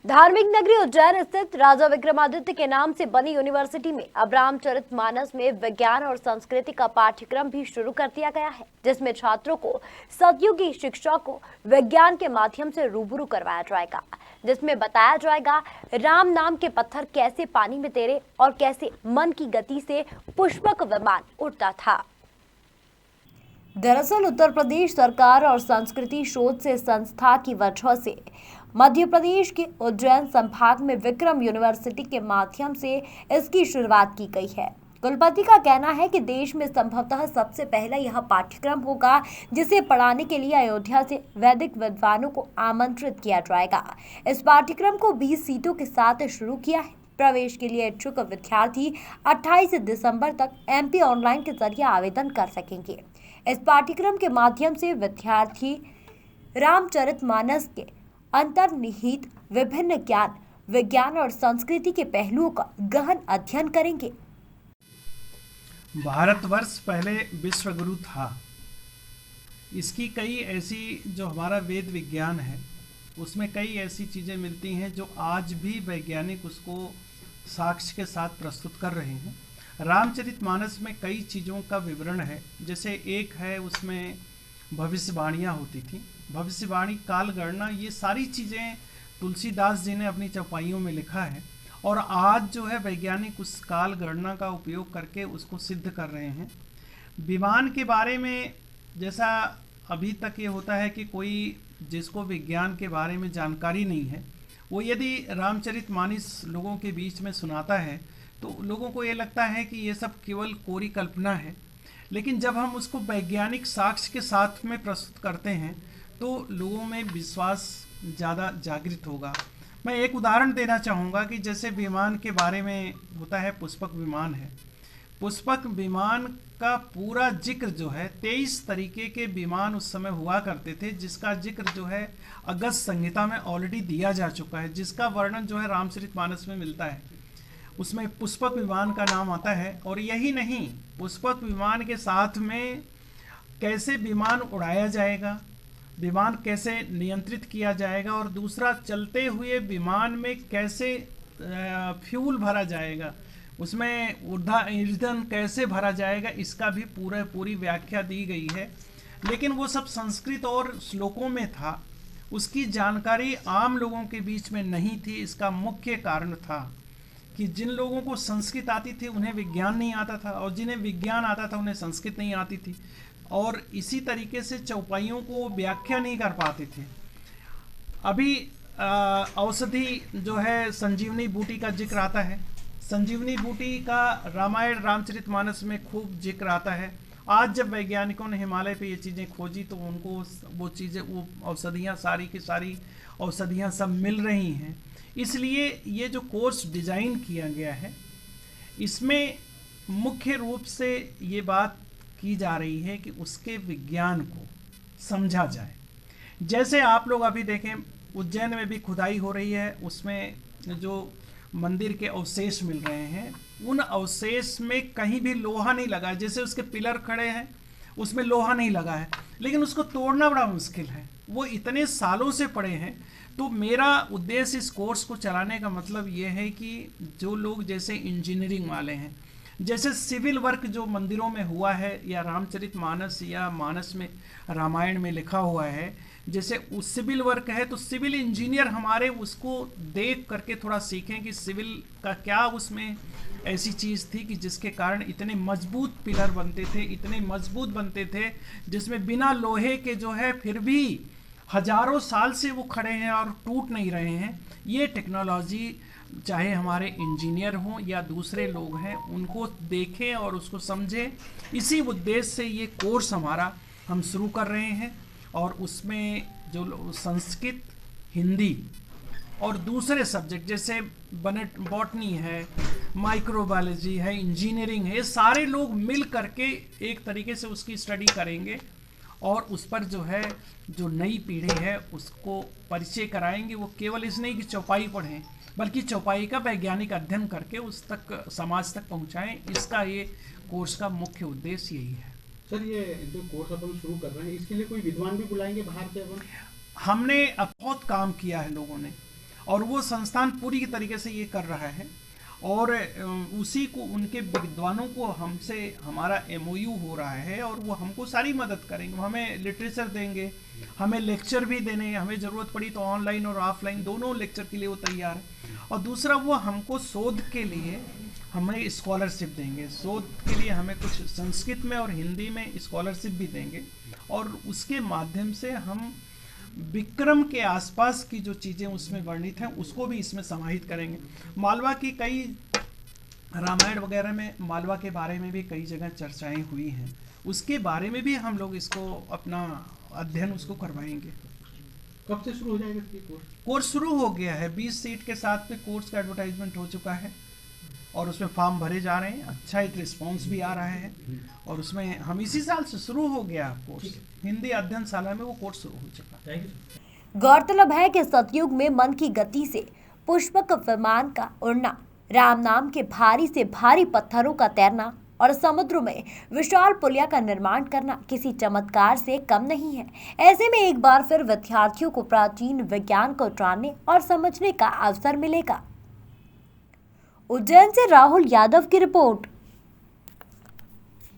धार्मिक नगरी उज्जैन स्थित राजा विक्रमादित्य के नाम से बनी यूनिवर्सिटी में अब रामचरितमानस में विज्ञान और संस्कृति का पाठ्यक्रम भी शुरू कर दिया गया है, जिसमें छात्रों को सदियों की शिक्षा को विज्ञान के माध्यम से रूबरू करवाया जाएगा, जिसमें बताया जाएगा राम नाम के पत्थर कैसे पानी में तैरे और कैसे मन की गति से पुष्पक विमान उड़ता था। दरअसल उत्तर प्रदेश सरकार और संस्कृति शोध से संस्था की वजह से मध्य प्रदेश के उज्जैन संभाग में विक्रम यूनिवर्सिटी के माध्यम से इसकी शुरुआत की गई है। कुलपति का कहना है कि देश में संभवतः सबसे पहला यह पाठ्यक्रम होगा, जिसे पढ़ाने के लिए अयोध्या से वैदिक विद्वानों को आमंत्रित किया जाएगा। इस पाठ्यक्रम को 20 सीटों के साथ शुरू किया है। प्रवेश के लिए इच्छुक विद्यार्थी 28 दिसंबर तक MP ऑनलाइन के जरिए आवेदन कर सकेंगे। इस पाठ्यक्रम के माध्यम से विद्यार्थी रामचरितमानस के अंतर्निहित विभिन्न ज्ञान, विज्ञान और संस्कृति के पहलुओं का गहन अध्ययन करेंगे। भारतवर्ष पहले विश्वगुरु था। इसकी कई ऐसी जो हमारा वेद विज्ञान है उसमें कई ऐसी चीज़ें मिलती हैं जो आज भी वैज्ञानिक उसको साक्ष्य के साथ प्रस्तुत कर रहे हैं। रामचरितमानस में कई चीज़ों का विवरण है। जैसे एक है, उसमें भविष्यवाणियाँ होती थी, भविष्यवाणी, काल गणना, ये सारी चीज़ें तुलसीदास जी ने अपनी चौपाइयों में लिखा है और आज जो है वैज्ञानिक उस काल गणना का उपयोग करके उसको सिद्ध कर रहे हैं। विमान के बारे में जैसा अभी तक ये होता है कि कोई जिसको विज्ञान के बारे में जानकारी नहीं है, वो यदि रामचरितमानस लोगों के बीच में सुनाता है तो लोगों को ये लगता है कि ये सब केवल कोरी कल्पना है। लेकिन जब हम उसको वैज्ञानिक साक्ष्य के साथ में प्रस्तुत करते हैं तो लोगों में विश्वास ज़्यादा जागृत होगा। मैं एक उदाहरण देना चाहूँगा कि जैसे विमान के बारे में होता है, पुष्पक विमान है। पुष्पक विमान का पूरा जिक्र जो है 23 तरीके के विमान उस समय हुआ करते थे, जिसका जिक्र जो है अगस्त संहिता में ऑलरेडी दिया जा चुका है, जिसका वर्णन जो है रामचरितमानस में मिलता है। उसमें पुष्पक विमान का नाम आता है। और यही नहीं, पुष्पक विमान के साथ में कैसे विमान उड़ाया जाएगा, विमान कैसे नियंत्रित किया जाएगा, और दूसरा चलते हुए विमान में कैसे फ्यूल भरा जाएगा, उसमें ईंधन कैसे भरा जाएगा, इसका भी पूरी व्याख्या दी गई है। लेकिन वो सब संस्कृत और श्लोकों में था, उसकी जानकारी आम लोगों के बीच में नहीं थी। इसका मुख्य कारण था कि जिन लोगों को संस्कृत आती थी उन्हें विज्ञान नहीं आता था, और जिन्हें विज्ञान आता था उन्हें संस्कृत नहीं आती थी, और इसी तरीके से चौपाइयों को व्याख्या नहीं कर पाते थे। अभी औषधि जो है संजीवनी बूटी का जिक्र आता है। संजीवनी बूटी का रामायण रामचरितमानस में खूब जिक्र आता है। आज जब वैज्ञानिकों ने हिमालय पे ये चीज़ें खोजी तो उनको वो चीज़ें, वो औषधियाँ, सारी की सारी औषधियाँ सब मिल रही हैं। इसलिए ये जो कोर्स डिज़ाइन किया गया है, इसमें मुख्य रूप से ये बात की जा रही है कि उसके विज्ञान को समझा जाए। जैसे आप लोग अभी देखें, उज्जैन में भी खुदाई हो रही है, उसमें जो मंदिर के अवशेष मिल रहे हैं, उन अवशेष में कहीं भी लोहा नहीं लगा है। जैसे उसके पिलर खड़े हैं उसमें लोहा नहीं लगा है, लेकिन उसको तोड़ना बड़ा मुश्किल है, वो इतने सालों से पड़े हैं। तो मेरा उद्देश्य इस कोर्स को चलाने का मतलब ये है कि जो लोग जैसे इंजीनियरिंग वाले हैं, जैसे सिविल वर्क जो मंदिरों में हुआ है या रामचरितमानस या मानस में रामायण में लिखा हुआ है, जैसे उस सिविल वर्क है, तो सिविल इंजीनियर हमारे उसको देख करके थोड़ा सीखें कि सिविल का क्या उसमें ऐसी चीज़ थी कि जिसके कारण इतने मजबूत पिलर बनते थे, इतने मजबूत बनते थे, जिसमें बिना लोहे के जो है फिर भी हजारों साल से वो खड़े हैं और टूट नहीं रहे हैं। ये टेक्नोलॉजी चाहे हमारे इंजीनियर हों या दूसरे लोग हैं, उनको देखें और उसको समझें। इसी उद्देश्य से ये कोर्स हमारा हम शुरू कर रहे हैं, और उसमें जो संस्कृत, हिंदी और दूसरे सब्जेक्ट जैसे बॉटनी है, माइक्रोबायोलॉजी है, इंजीनियरिंग है, ये सारे लोग मिल करके एक तरीके से उसकी स्टडी करेंगे और उस पर जो है जो नई पीढ़ी है उसको परिचय कराएंगे। वो केवल इस नहीं कि चौपाई पढ़ें, बल्कि चौपाई का वैज्ञानिक अध्ययन करके उस तक, समाज तक पहुंचाएं। इसका ये कोर्स का मुख्य उद्देश्य यही है। सर, ये जो कोर्स अपन शुरू कर रहे हैं, इसके लिए कोई विद्वान भी बुलाएंगे बाहर से अपन? हमने अब बहुत काम किया है लोगों ने, और वो संस्थान पूरी तरीके से ये कर रहा है और उसी को उनके विद्वानों को हमसे हमारा MOU हो रहा है और वो हमको सारी मदद करेंगे, हमें लिटरेचर देंगे, हमें लेक्चर भी देने, हमें ज़रूरत पड़ी तो ऑनलाइन और ऑफलाइन दोनों लेक्चर के लिए वो तैयार है। और दूसरा वो हमको शोध के लिए हमें स्कॉलरशिप देंगे, शोध के लिए हमें कुछ संस्कृत में और हिंदी में स्कॉलरशिप भी देंगे और उसके माध्यम से हम विक्रम के आसपास की जो चीज़ें उसमें वर्णित हैं उसको भी इसमें समाहित करेंगे। मालवा की कई रामायण वगैरह में मालवा के बारे में भी कई जगह चर्चाएं हुई हैं, उसके बारे में भी हम लोग इसको अपना अध्ययन उसको करवाएंगे। कब से शुरू हो जाएगा ये कोर्स? कोर्स शुरू हो गया है, 20 सीट के साथ में कोर्स का एडवर्टाइजमेंट हो चुका है और उसमें फॉर्म भरे जा रहे हैं, अच्छा एक रिस्पॉन्स भी आ रहा है और उसमें हम इसी साल से शुरू हो गया कोर्स, हिंदी अध्ययनशाला में वो कोर्स शुरू हो चुका। Thank you. गौरतलब है कि सतयुग में मन की गति से पुष्पक विमान का उड़ना, राम नाम के भारी से भारी पत्थरों का तैरना और समुद्र में विशाल पुलिया का निर्माण करना किसी चमत्कार से कम नहीं है। ऐसे में एक बार फिर विद्यार्थियों को प्राचीन विज्ञान को जानने और समझने का अवसर मिलेगा। उज्जैन से राहुल यादव की रिपोर्ट।